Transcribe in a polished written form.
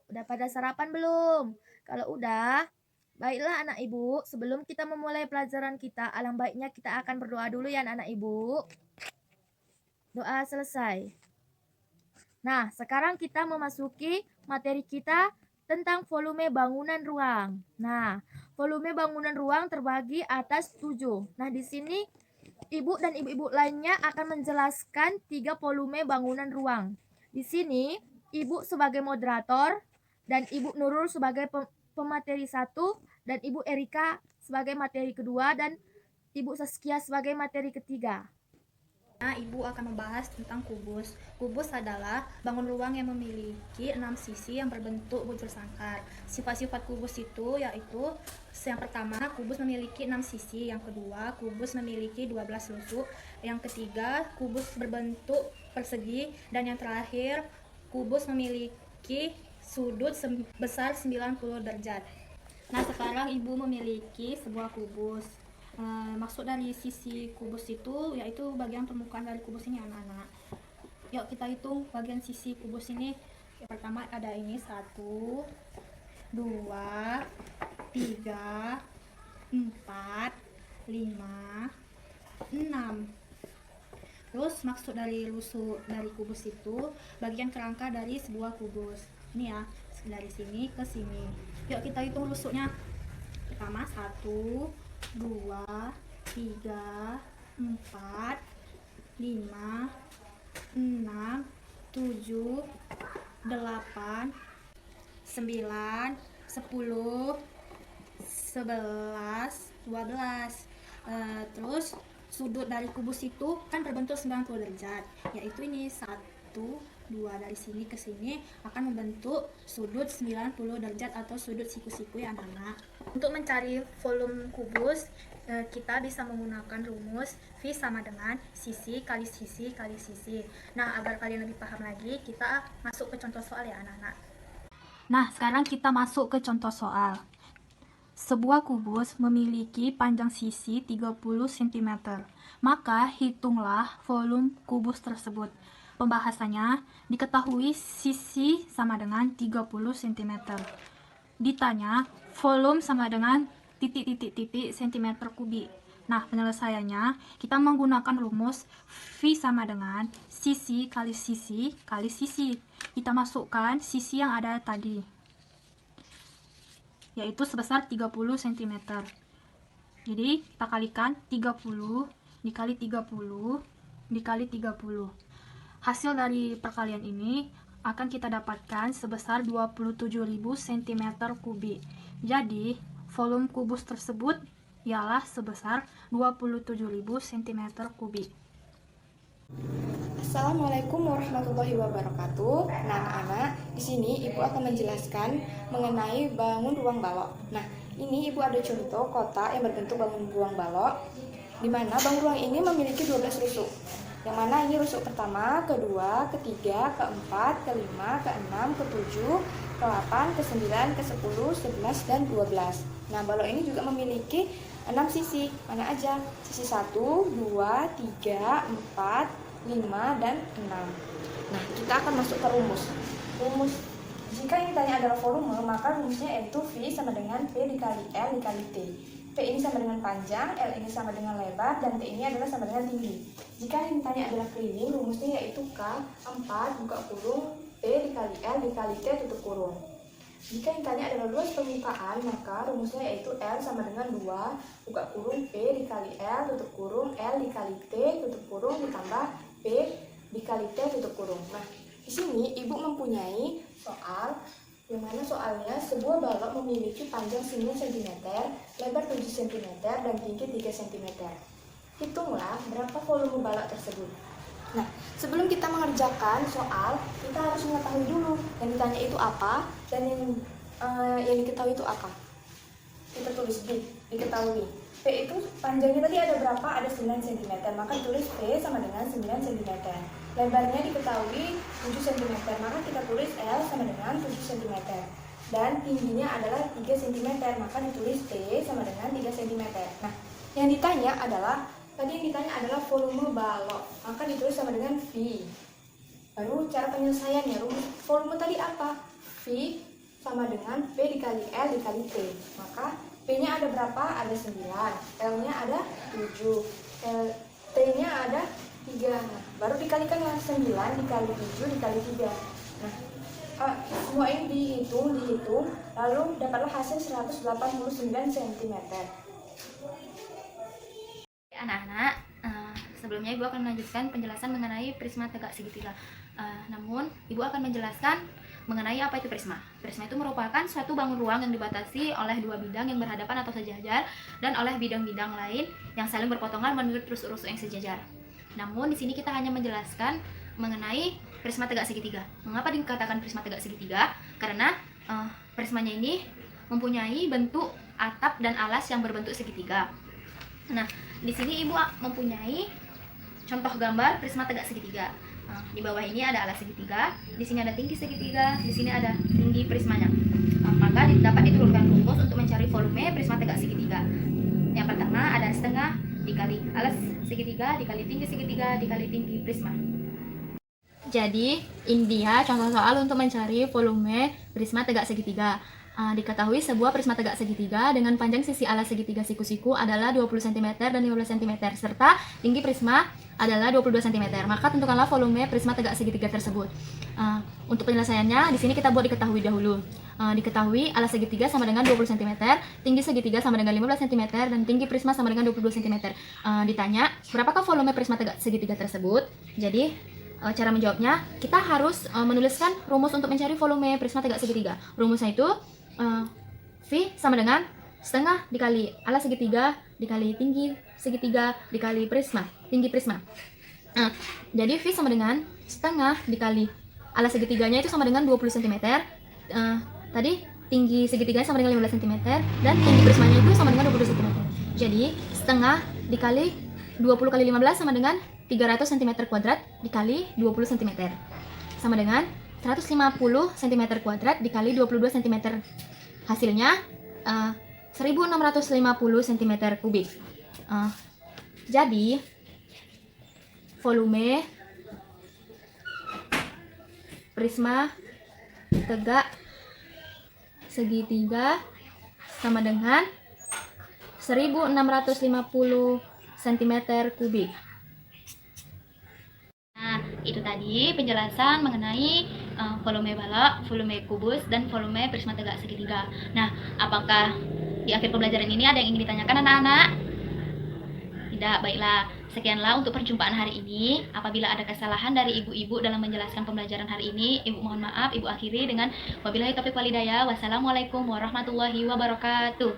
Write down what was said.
Udah pada sarapan belum? Kalau udah, baiklah anak ibu, sebelum kita memulai pelajaran kita, alangkah baiknya kita akan berdoa dulu ya anak ibu. Doa selesai. Nah, sekarang kita memasuki materi kita tentang volume bangunan ruang. Nah, volume bangunan ruang terbagi atas 7. Nah, di sini ibu dan ibu-ibu lainnya akan menjelaskan 3 volume bangunan ruang. Di sini, ibu sebagai moderator dan ibu Nurul sebagai pemateri 1 dan ibu Erika sebagai materi kedua dan ibu Saskia sebagai materi ketiga. Ibu akan membahas tentang kubus. Kubus adalah bangun ruang yang memiliki 6 sisi yang berbentuk bujur sangkar. Sifat-sifat kubus itu yaitu yang pertama, kubus memiliki 6 sisi. Yang kedua, kubus memiliki 12 lusuk. Yang ketiga, kubus berbentuk persegi. Dan yang terakhir, kubus memiliki sudut sebesar 90 derajat. Nah, sekarang ibu memiliki sebuah kubus. Maksud dari sisi kubus itu yaitu bagian permukaan dari kubus ini anak-anak. Yuk kita hitung bagian sisi kubus ini. Yang pertama ada ini 1, 2, 3, 4, 5, 6. Terus maksud dari lusuk dari kubus itu bagian kerangka dari sebuah kubus. Ini ya, dari sini ke sini. Yuk kita hitung lusuknya. Pertama 1, 2, 3, 4, 5, 6, 7, 8, 9, 10, 11, 12. Terus sudut dari kubus itu kan berbentuk 90 derajat, yaitu ini 1, 2 dari sini ke sini akan membentuk sudut 90 derajat atau sudut siku-siku ya anak-anak. Untuk mencari volume kubus, kita bisa menggunakan rumus V sama dengan sisi kali sisi kali sisi. Nah, agar kalian lebih paham lagi, kita masuk ke contoh soal ya anak-anak. Nah, sekarang kita masuk ke contoh soal. Sebuah kubus memiliki panjang sisi 30 cm. Maka hitunglah volume kubus tersebut. Pembahasannya, diketahui sisi sama dengan 30 cm. Ditanya, volume sama dengan titik-titik-titik cm kubik. Nah, penyelesaiannya, kita menggunakan rumus V sama dengan sisi kali sisi kali sisi. Kita masukkan sisi yang ada tadi, yaitu sebesar 30 cm. Jadi, kita kalikan 30 dikali 30 dikali 30. Hasil dari perkalian ini akan kita dapatkan sebesar 27.000 cm kubik. Jadi, volume kubus tersebut ialah sebesar 27.000 cm kubik. Assalamualaikum warahmatullahi wabarakatuh. Nah, anak, di sini Ibu akan menjelaskan mengenai bangun ruang balok. Nah, ini Ibu ada contoh kotak yang berbentuk bangun ruang balok, di mana bangun ruang ini memiliki 12 rusuk. Yang mana ini rusuk pertama, kedua, ketiga, keempat, kelima, keenam, ketujuh, ke-8, ke-9, ke-10, 11, dan 12. Nah, balok ini juga memiliki 6 sisi. Mana aja? Sisi 1, 2, 3, 4, 5, dan 6. Nah, kita akan masuk ke rumus. Jika yang ditanya adalah volume, maka rumusnya yaitu V sama dengan P dikali L dikali T. P ini sama dengan panjang, L ini sama dengan lebar, dan T ini adalah sama dengan tinggi. Jika yang ditanya adalah keliling, rumusnya yaitu K 4 buka kurung P dikali L dikali T tutup kurung. Jika yang ditanya adalah luas permukaan, maka rumusnya yaitu L sama dengan 2 buka kurung P dikali L tutup kurung L dikali T tutup kurung ditambah P dikali T tutup kurung. Nah, di sini Ibu mempunyai soal yang mana soalnya sebuah balok memiliki panjang 9 cm, lebar 7 cm, dan tinggi 3 cm. Hitunglah berapa volume balok tersebut. Nah, sebelum kita mengerjakan soal, kita harus mengetahui dulu yang ditanya itu apa dan yang diketahui itu apa. Kita tulis diketahui. P itu panjangnya tadi ada berapa? Ada 9 cm, maka tulis P sama dengan 9 cm. Lebarnya diketahui 7 cm, maka kita tulis L sama dengan 7 cm. Dan tingginya adalah 3 cm, maka ditulis T sama dengan 3 cm. Nah, yang ditanya adalah, tadi yang ditanya adalah volume balok, maka ditulis sama dengan V. Baru cara penyelesaiannya, rumus volume tadi apa? V V sama dengan P dikali L dikali T. Maka P-nya ada berapa? Ada 9, L-nya ada 7, T-nya ada 3. Nah, baru dikalikan dengan 9 dikali 7 dikali 3. Nah, semua ini dihitung, lalu dapatlah hasil 189 cm. Anak-anak, sebelumnya Ibu akan melanjutkan penjelasan mengenai prisma tegak segitiga. Namun, Ibu akan menjelaskan mengenai apa itu prisma. Prisma itu merupakan suatu bangun ruang yang dibatasi oleh dua bidang yang berhadapan atau sejajar dan oleh bidang-bidang lain yang saling berpotongan menurut urut yang sejajar. Namun, di sini kita hanya menjelaskan mengenai prisma tegak segitiga. Mengapa dikatakan prisma tegak segitiga? Karena prismanya ini mempunyai bentuk atap dan alas yang berbentuk segitiga. Nah, di sini Ibu mempunyai contoh gambar prisma tegak segitiga. Di bawah ini ada alas segitiga, di sini ada tinggi segitiga, di sini ada tinggi prismanya. Maka dapat diturunkan rumus untuk mencari volume prisma tegak segitiga. Yang pertama ada setengah dikali alas segitiga dikali tinggi segitiga dikali tinggi prisma. Jadi, ini dia contoh soal untuk mencari volume prisma tegak segitiga. Diketahui sebuah prisma tegak segitiga dengan panjang sisi alas segitiga siku-siku adalah 20 cm dan 15 cm, serta tinggi prisma adalah 22 cm. Maka tentukanlah volume prisma tegak segitiga tersebut. Untuk penyelesaiannya, di sini kita buat diketahui dahulu. Diketahui alas segitiga sama dengan 20 cm, tinggi segitiga sama dengan 15 cm, dan tinggi prisma sama dengan 22 cm. Ditanya, berapakah volume prisma tegak segitiga tersebut? Jadi, cara menjawabnya, kita harus menuliskan rumus untuk mencari volume prisma tegak segitiga. Rumusnya itu V sama dengan setengah dikali alas segitiga dikali tinggi segitiga dikali prisma, tinggi prisma. Jadi V sama dengan setengah dikali alas segitiganya itu sama dengan 20 cm. Tadi tinggi segitiganya sama dengan 15 cm dan tinggi prismanya itu sama dengan 22 cm. Jadi setengah dikali 20 kali 15 sama dengan 300 cm kuadrat dikali 20 cm, sama dengan 150 cm kuadrat dikali 22 cm. Hasilnya 1650 cm kubik. Jadi volume prisma tegak segitiga sama dengan 1650 cm kubik. Nah, itu tadi penjelasan mengenai volume balok, volume kubus, dan volume prisma tegak segitiga. Nah, apakah di akhir pembelajaran ini ada yang ingin ditanyakan anak-anak? Tidak, baiklah. Sekianlah untuk perjumpaan hari ini. Apabila ada kesalahan dari ibu-ibu dalam menjelaskan pembelajaran hari ini, ibu mohon maaf. Ibu akhiri dengan wabillahi taufiq walhidayah. Wassalamualaikum warahmatullahi wabarakatuh.